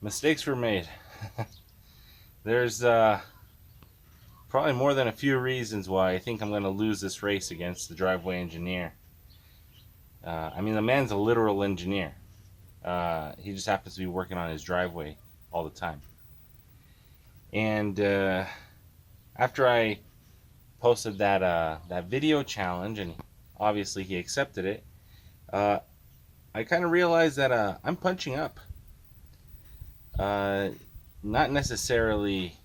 Mistakes were made. There's probably more than a few reasons why I think I'm going to lose this race against the driveway engineer. I mean, the man's a literal engineer. He just happens to be working on his driveway all the time. And after I posted that video challenge, and obviously he accepted it, I kind of realized that I'm punching up. Not necessarily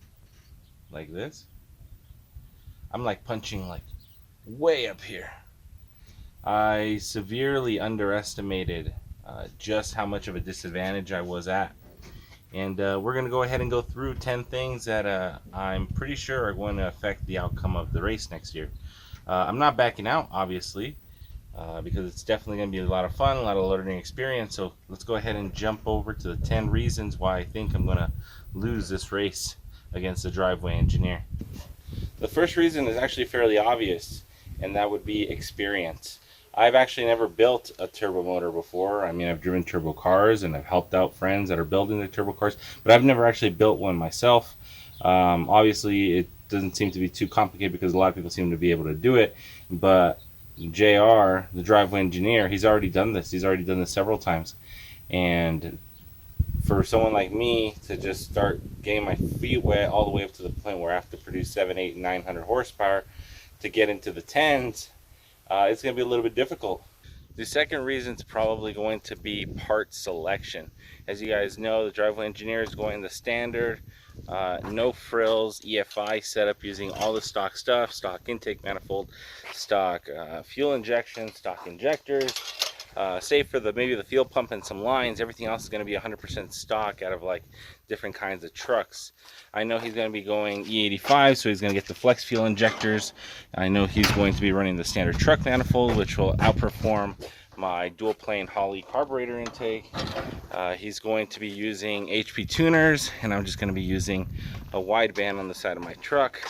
like this. I'm like punching like way up here. I severely underestimated just how much of a disadvantage I was at. And we're going to go ahead and go through 10 things that I'm pretty sure are going to affect the outcome of the race next year. I'm not backing out, obviously, because it's definitely going to be a lot of fun, a lot of learning experience. So let's go ahead and jump over to the 10 reasons why I think I'm going to lose this race against the driveway engineer. The first reason is actually fairly obvious, and that would be experience. I've actually never built a turbo motor before. I mean, I've driven turbo cars and I've helped out friends that are building the turbo cars, but I've never actually built one myself. Obviously, it doesn't seem to be too complicated because a lot of people seem to be able to do it, but JR, the driveway engineer, he's already done this. He's already done this several times. And for someone like me to just start getting my feet wet all the way up to the point where I have to produce 7, 8, 900 horsepower to get into the tens, it's going to be a little bit difficult. The second reason is probably going to be part selection. As you guys know, the driveway engineer is going the standard, no frills, EFI setup using all the stock stuff, stock intake manifold, stock fuel injection, stock injectors, save for maybe the fuel pump and some lines. Everything else is going to be 100% stock out of like different kinds of trucks. I know he's going to be going E85, so he's going to get the flex fuel injectors. I know he's going to be running the standard truck manifold, which will outperform my dual plane holley carburetor intake. He's going to be using HP tuners, and I'm just going to be using a wideband on the side of my truck.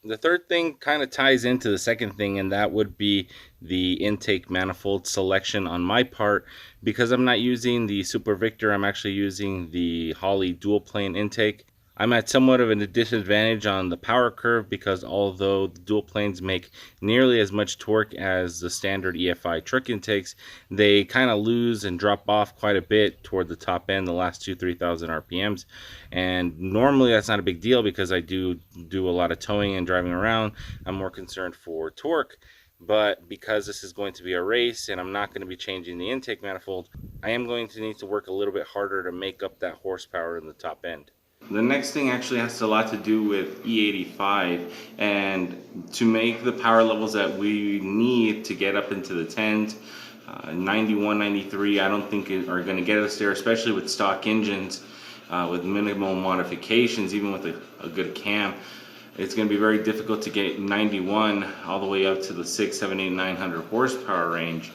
The third thing kind of ties into the second thing, and that would be the intake manifold selection on my part. Because I'm not using the Super Victor, I'm actually using the Holley dual plane intake. I'm at somewhat of a disadvantage on the power curve because although the dual planes make nearly as much torque as the standard EFI truck intakes, they kind of lose and drop off quite a bit toward the top end, the last 2,000-3,000 RPMs. And normally that's not a big deal because I do a lot of towing and driving around. I'm more concerned for torque. But because this is going to be a race and I'm not going to be changing the intake manifold, I am going to need to work a little bit harder to make up that horsepower in the top end. The next thing actually has a lot to do with E85, and to make the power levels that we need to get up into the 10s, 91, 93, I don't think are going to get us there, especially with stock engines, with minimal modifications, even with a good cam. It's going to be very difficult to get 91 all the way up to the 6, 7, 8, 900 horsepower range.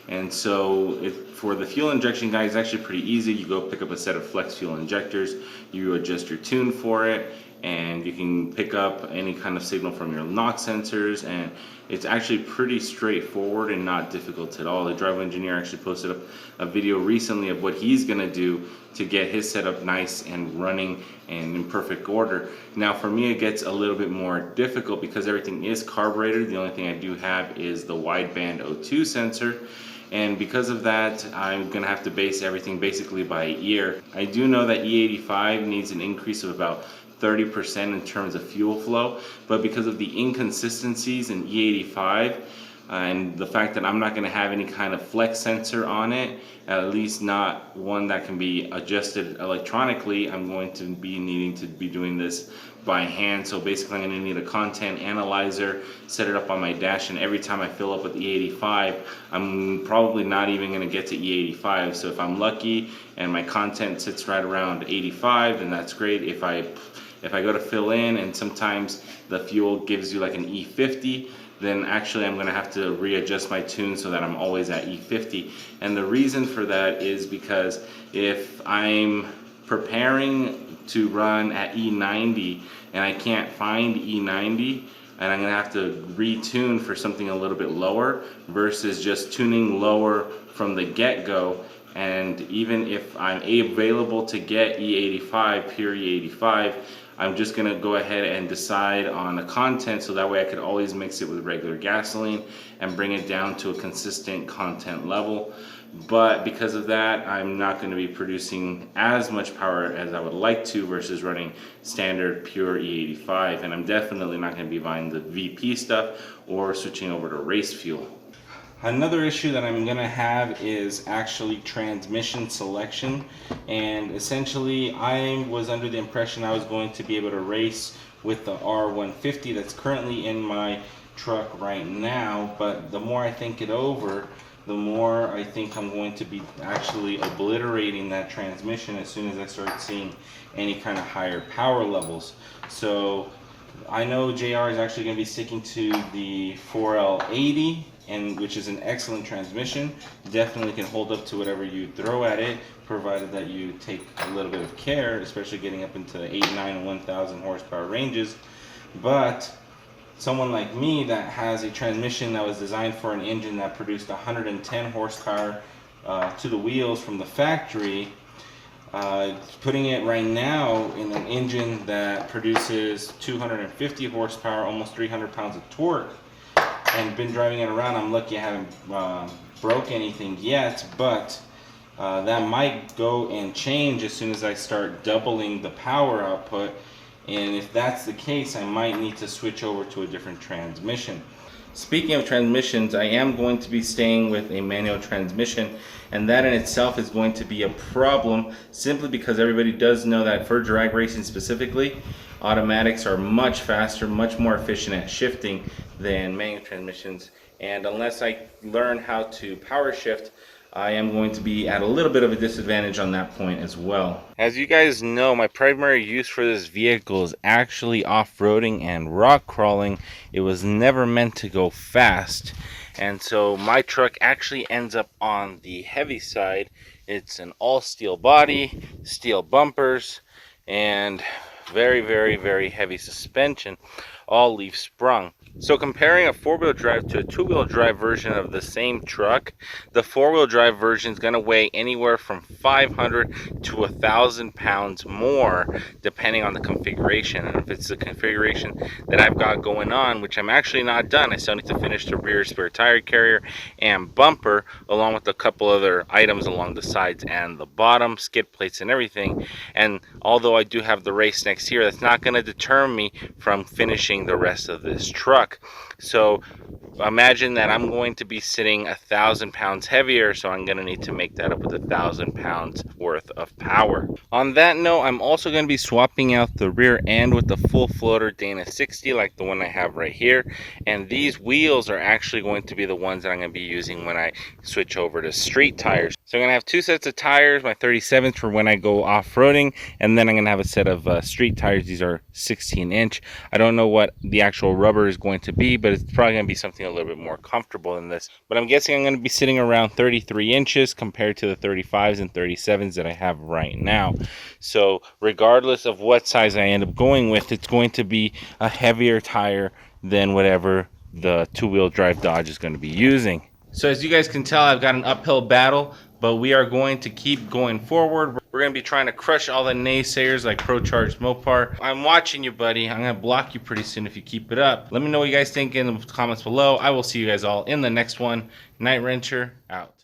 And so for the fuel injection guy, it's actually pretty easy. You go pick up a set of flex fuel injectors, you adjust your tune for it, and you can pick up any kind of signal from your NOx sensors, and it's actually pretty straightforward and not difficult at all. The driveway engineer actually posted up a video recently of what he's going to do to get his setup nice and running and in perfect order. Now for me it gets a little bit more difficult because everything is carbureted. The only thing I do have is the wideband O2 sensor. And because of that, I'm going to have to base everything basically by ear. I do know that E85 needs an increase of about 30% in terms of fuel flow, but because of the inconsistencies in E85 and the fact that I'm not going to have any kind of flex sensor on it, at least not one that can be adjusted electronically, I'm going to be needing to be doing this by hand. So basically I'm going to need a content analyzer, set it up on my dash, and every time I fill up with E85, I'm probably not even going to get to E85. So if I'm lucky and my content sits right around 85, then that's great. If I go to fill in and sometimes the fuel gives you like an E50, then actually I'm going to have to readjust my tune so that I'm always at E50. And the reason for that is because if I'm preparing to run at E90 and I can't find E90, and I'm going to have to retune for something a little bit lower versus just tuning lower from the get-go, And even if I'm available to get E85, pure E85, I'm just gonna go ahead and decide on the content so that way I could always mix it with regular gasoline and bring it down to a consistent content level. But because of that, I'm not going to be producing as much power as I would like to versus running standard pure E85. And I'm definitely not going to be buying the VP stuff or switching over to race fuel. Another issue that I'm going to have is actually transmission selection. And essentially, I was under the impression I was going to be able to race with the R150 that's currently in my truck right now. But the more I think it over, the more I think I'm going to be actually obliterating that transmission as soon as I start seeing any kind of higher power levels. So I know JR is actually going to be sticking to the 4L80, and which is an excellent transmission. Definitely can hold up to whatever you throw at it, provided that you take a little bit of care, especially getting up into 8, 9, and 1,000 horsepower ranges. But someone like me that has a transmission that was designed for an engine that produced 110 horsepower to the wheels from the factory, putting it right now in an engine that produces 250 horsepower, almost 300 pounds of torque, and been driving it around. I'm lucky I haven't broke anything yet, but that might go and change as soon as I start doubling the power output. And if that's the case, I might need to switch over to a different transmission. Speaking of transmissions, I am going to be staying with a manual transmission, and that in itself is going to be a problem simply because everybody does know that for drag racing specifically, automatics are much faster, much more efficient at shifting than manual transmissions. And unless I learn how to power shift, I am going to be at a little bit of a disadvantage on that point as well. As you guys know, my primary use for this vehicle is actually off-roading and rock crawling. It was never meant to go fast, and so my truck actually ends up on the heavy side. It's an all steel body, steel bumpers, and very, very, very heavy suspension, all leaf sprung. So comparing a four-wheel drive to a two-wheel drive version of the same truck, the four-wheel drive version is going to weigh anywhere from 500 to 1,000 pounds more, depending on the configuration. And if it's the configuration that I've got going on, which I'm actually not done, I still need to finish the rear spare tire carrier and bumper, along with a couple other items along the sides and the bottom, skid plates and everything. And although I do have the race next year, that's not going to deter me from finishing the rest of this truck. So imagine that I'm going to be sitting 1,000 pounds heavier, so I'm going to need to make that up with 1,000 pounds worth of power. On that note, I'm also going to be swapping out the rear end with the full floater Dana 60 like the one I have right here, and these wheels are actually going to be the ones that I'm going to be using when I switch over to street tires. So I'm going to have two sets of tires, my 37s for when I go off-roading, and then I'm going to have a set of street tires. These are 16-inch. I don't know what the actual rubber is going to be, but it's probably going to be something a little bit more comfortable than this. But I'm guessing I'm going to be sitting around 33 inches compared to the 35s and 37s that I have right now. So regardless of what size I end up going with, it's going to be a heavier tire than whatever the two-wheel drive Dodge is going to be using. So as you guys can tell, I've got an uphill battle, but we are going to keep going forward. We're going to be trying to crush all the naysayers like ProCharged Mopar. I'm watching you, buddy. I'm going to block you pretty soon if you keep it up. Let me know what you guys think in the comments below. I will see you guys all in the next one. Night Wrencher, out.